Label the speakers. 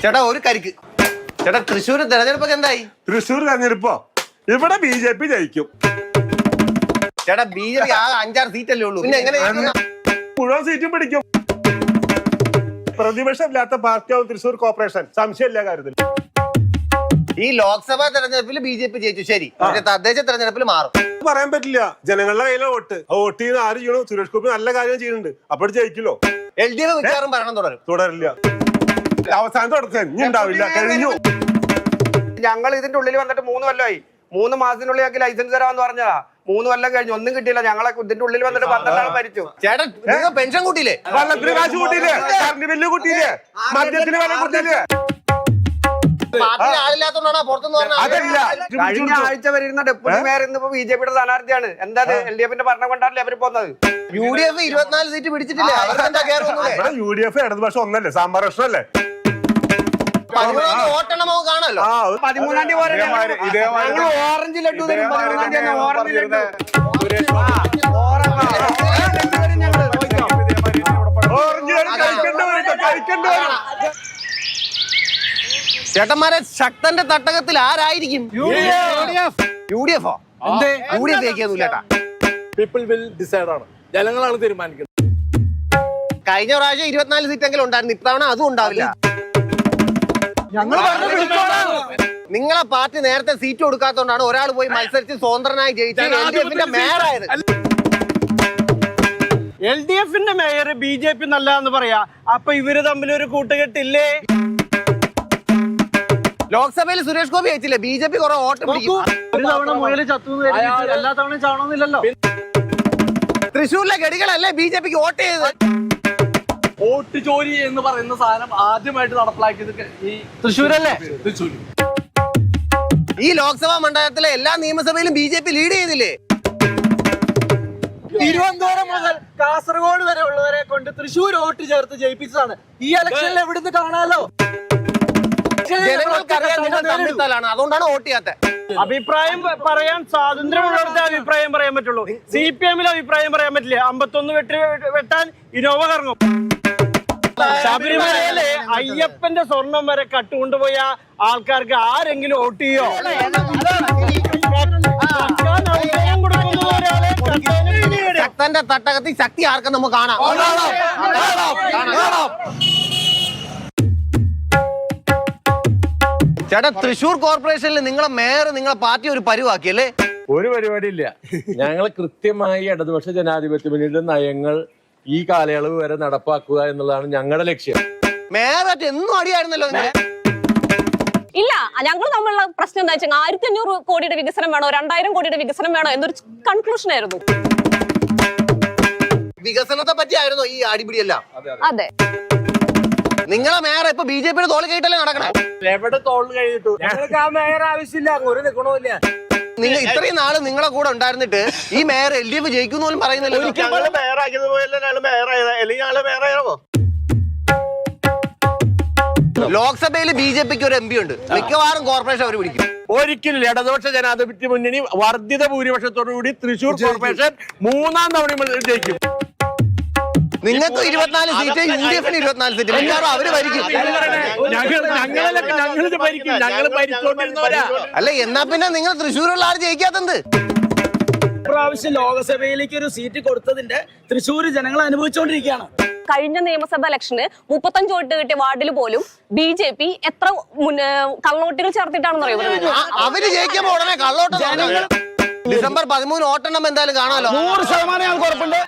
Speaker 1: ചേട്ടാ ഒരു കരിക്ക്. ചേട്ടാ തൃശ്ശൂർ തെരഞ്ഞെടുപ്പൊക്കെ എന്തായി?
Speaker 2: തൃശ്ശൂർ തെരഞ്ഞെടുപ്പോ ഇവിടെ BJP ജയിക്കും.
Speaker 1: ചേട്ടാ BJP ആ 5-6 സീറ്റല്ലേ ഉള്ളൂ, പിന്നെ എങ്ങനെ
Speaker 2: മുഴുവൻ സീറ്റും പിടിക്കും. പ്രതിപക്ഷമില്ലാത്ത പാർട്ടിയാവും തൃശ്ശൂർ കോർപ്പറേഷൻ, സംശയമില്ല കാര്യത്തിൽ.
Speaker 1: ഈ ലോക്സഭാ തെരഞ്ഞെടുപ്പിൽ BJP ജയിച്ചു, ശരി. പക്ഷെ തദ്ദേശ തെരഞ്ഞെടുപ്പിൽ മാറും
Speaker 2: പറയാൻ പറ്റില്ല. ജനങ്ങളുടെ കയ്യിലെ വോട്ട്. വോട്ട് ചെയ്യുന്ന ആര് ചെയ്യണോ? സുരേഷ് ഗോപി നല്ല കാര്യം ചെയ്യുന്നുണ്ട്, അപ്പോൾ ജയിക്കില്ലോ.
Speaker 1: LDF മിക്കവാറും ഭരണം
Speaker 2: തുടരില്ല. അവസാനം തുടർച്ചയായി ഇനി ഉണ്ടാവില്ല, കഴിഞ്ഞു.
Speaker 3: ഞങ്ങൾ ഇതിന്റെ ഉള്ളിൽ വന്നിട്ട് 3 കൊല്ലമായി. 3 മാസത്തിനുള്ളിൽ ഞങ്ങൾക്ക് ലൈസൻസ് തരാമെന്ന് പറഞ്ഞതാ. 3 കൊല്ലം കഴിഞ്ഞു, ഒന്നും കിട്ടിയില്ല. ഞങ്ങളെ ഇതിന്റെ ഉള്ളിൽ വന്നിട്ട് 12 ആൾ മരിച്ചു.
Speaker 1: ചേട്ടൻ നിങ്ങൾ പെൻഷൻ കൂട്ടിയില്ലേ?
Speaker 2: വെള്ളത്തിന് കാശ് കൂട്ടിയില്ലേ? Current bill കൂട്ടിയില്ലേ? മദ്യത്തിന് വില കൂട്ടിയില്ലേ?
Speaker 1: ആളില്ലാത്തോണ്ടാണ് പുറത്തുനിന്ന് പറഞ്ഞത്.
Speaker 3: കഴിഞ്ഞ ആഴ്ച വരുന്ന ഡെപ്യൂട്ടി മേയർ ഇന്നിപ്പോ BJP സ്ഥാനാർത്ഥിയാണ്. എന്താ LDFന്റെ ഭരണം കൊണ്ടാണല്ലേ അവര് പോകുന്നത്?
Speaker 1: UDF 24 seat പിടിച്ചിട്ടില്ലേ?
Speaker 2: UDF ഇടതുപക്ഷം ഒന്നല്ലേ, സാമ്പാർ പ്രശ്നമല്ലേ?
Speaker 1: 13 കാണല്ലോ.
Speaker 3: 13-ാം തീയതി ഓറഞ്ച് ലഡു തരും. 13-ാം തീയതി ഓറഞ്ച് ലഡു.
Speaker 1: ചേട്ടന്മാരെ, ശക്തന്റെ തട്ടകത്തിൽ ആരായിരിക്കും? UDF ജയിക്കൊന്നുമില്ല.
Speaker 4: പീപ്പിൾ വിൽ ഡിസൈഡ് ആണ്, ജനങ്ങളാണ് തീരുമാനിക്കുന്നത്.
Speaker 1: കഴിഞ്ഞ പ്രാവശ്യം 24 സീറ്റെങ്കിലും ഉണ്ടായിരുന്നു, ഇത്തവണ അതും ഉണ്ടാവില്ല. നിങ്ങളെ പാർട്ടി നേരത്തെ സീറ്റ് കൊടുക്കാത്തോണ്ടാണ് ഒരാൾ പോയി മത്സരിച്ച് സ്വതന്ത്രനായി ജയിച്ച് LDFന്റെ മേയറായത്.
Speaker 5: LDFന്റെ മേയർ BJP നല്ലതെന്ന് പറയാ. അപ്പൊ ഇവര് തമ്മിൽ ഒരു കൂട്ടുകെട്ടില്ലേ?
Speaker 1: ലോക്സഭയിൽ സുരേഷ് ഗോപി ജയിച്ചില്ലേ? BJP കുറെ വോട്ട് പിടിക്കും.
Speaker 5: ഒരു തവണ മുയല് ചത്തു എല്ലാ തവണയും ചാവണമെന്നില്ലല്ലോ.
Speaker 1: തൃശ്ശൂരിലെ ഗഡികളല്ലേ BJPക്ക് വോട്ട് ചെയ്തത്?
Speaker 4: വോട്ട് ചോരി എന്ന് പറയുന്ന സാധനം ആദ്യമായിട്ട് നടപ്പിലാക്കിയത് ഈ
Speaker 5: തൃശ്ശൂരല്ലേ?
Speaker 4: തൃശ്ശൂർ.
Speaker 1: ഈ ലോക്സഭാ മണ്ഡലത്തിലെ എല്ലാ നിയമസഭയിലും BJP ലീഡ് ചെയ്തില്ലേ?
Speaker 5: തിരുവനന്തപുരം മുതൽ കാസർഗോഡ് വരെ ഉള്ളവരെ കൊണ്ട് തൃശ്ശൂർ വോട്ട് ചേർത്ത് ജയിപ്പിച്ചതാണ്. ഈ ഇലക്ഷനിൽ എവിടുന്ന് കാണാലോ?
Speaker 1: ജനങ്ങൾക്കറിയാം നിങ്ങൾ തമ്മിൽത്തലാണ്, അതുകൊണ്ടാണ് വോട്ട് ചെയ്യാത്തത്.
Speaker 5: അഭിപ്രായം പറയാൻ സ്വാതന്ത്ര്യമുള്ളവരുടെ അഭിപ്രായം പറയാൻ പറ്റുള്ളൂ. CPM-ൽ അഭിപ്രായം പറയാൻ പറ്റില്ല. 51 വെട്ടാൻ ഇനോവ കറങ്ങും. ശബരിമലയിലെ അയ്യപ്പന്റെ സ്വർണം വരെ കട്ടുകൊണ്ടുപോയ ആൾക്കാർക്ക് ആരെങ്കിലും വോട്ട് ചെയ്യോ?
Speaker 1: ശക്തന്റെ തട്ടകത്തിൽ ശക്തി ആർക്കും നമുക്ക് കാണാം. ചേട്ടാ, തൃശ്ശൂർ കോർപ്പറേഷനിൽ നിങ്ങളെ മേയർ നിങ്ങളെ പാർട്ടി ഒരു പരിവാക്കിയല്ലേ?
Speaker 4: ഒരു പരിപാടി ഇല്ല. ഞങ്ങൾ കൃത്യമായി ഇടതുപക്ഷ ജനാധിപത്യ മുന്നണിയുടെ നയങ്ങൾ ഈ കാലയളവ് വരെ നടപ്പാക്കുക എന്നുള്ളതാണ് ഞങ്ങളുടെ ലക്ഷ്യം.
Speaker 1: മേയറായിട്ട് എന്നും അടിയായിരുന്നല്ലോ.
Speaker 6: ഇല്ല, ഞങ്ങൾ തമ്മിലുള്ള പ്രശ്നം എന്താ വെച്ചാൽ 1500 കോടിയുടെ വികസനം വേണോ 2000 കോടിയുടെ വികസനം വേണോ എന്നൊരു കൺക്ലൂഷൻ ആയിരുന്നു.
Speaker 1: വികസനത്തെ പറ്റിയായിരുന്നോ ഈ അടിപിടിയെല്ലാം?
Speaker 6: അതെ.
Speaker 1: നിങ്ങളെ മേയർ ഇപ്പൊ BJPയുടെ തോൾ കൈയിട്ടല്ലേ നടക്കണേ?
Speaker 4: എവിടെ തോൾ കഴിഞ്ഞിട്ടു? ഞങ്ങൾക്ക് ആ മേയർ ആവശ്യമില്ല, ഒരു നിൽക്കണമില്ല.
Speaker 1: നിങ്ങൾ ഇത്രയും നാള് നിങ്ങളെ കൂടെ ഉണ്ടായിരുന്നിട്ട് ഈ മേയർ LDF ജയിക്കുന്നു പോലും പറയുന്നില്ല. ലോക്സഭയിൽ BJPക്ക് ഒരു MP ഉണ്ട്, മിക്കവാറും കോർപ്പറേഷൻ അവർ പിടിക്കും.
Speaker 4: ഒരിക്കലും ഇടതുപക്ഷ ജനാധിപത്യ മുന്നണി വർദ്ധിത ഭൂരിപക്ഷത്തോടുകൂടി തൃശ്ശൂർ കോർപ്പറേഷൻ 3-ാം തവണ ജയിക്കും.
Speaker 1: നിങ്ങൾക്ക് 24 സീറ്റ്, UDFന് 24 സീറ്റ്, മിക്കവാറും അവര് ഭരിക്കും. അല്ല, എന്നാ പിന്നെ നിങ്ങൾ തൃശ്ശൂരുള്ള ആര് ജയിക്കാത്തത്?
Speaker 5: പ്രാവശ്യം ലോകസഭയിലേക്ക് ഒരു സീറ്റ് കൊടുത്തതിന്റെ തൃശ്ശൂർ ജനങ്ങൾ അനുഭവിച്ചുകൊണ്ടിരിക്കുകയാണ്.
Speaker 6: കഴിഞ്ഞ നിയമസഭാ ഇലക്ഷന് 35 വോട്ട് കിട്ടിയ വാർഡിൽ പോലും BJP എത്ര കള്ളവോട്ടുകൾ ചേർത്തിട്ടാണെന്ന് അറിയുന്നത്.
Speaker 1: അവര് ജയിക്കുമ്പോ ഉടനെ കള്ളോട്ട്. ഡിസംബർ 13 വോട്ടെണ്ണം എന്തായാലും കാണാമല്ലോ.
Speaker 5: 100% ഞങ്ങൾക്ക് ഉറപ്പുണ്ട്.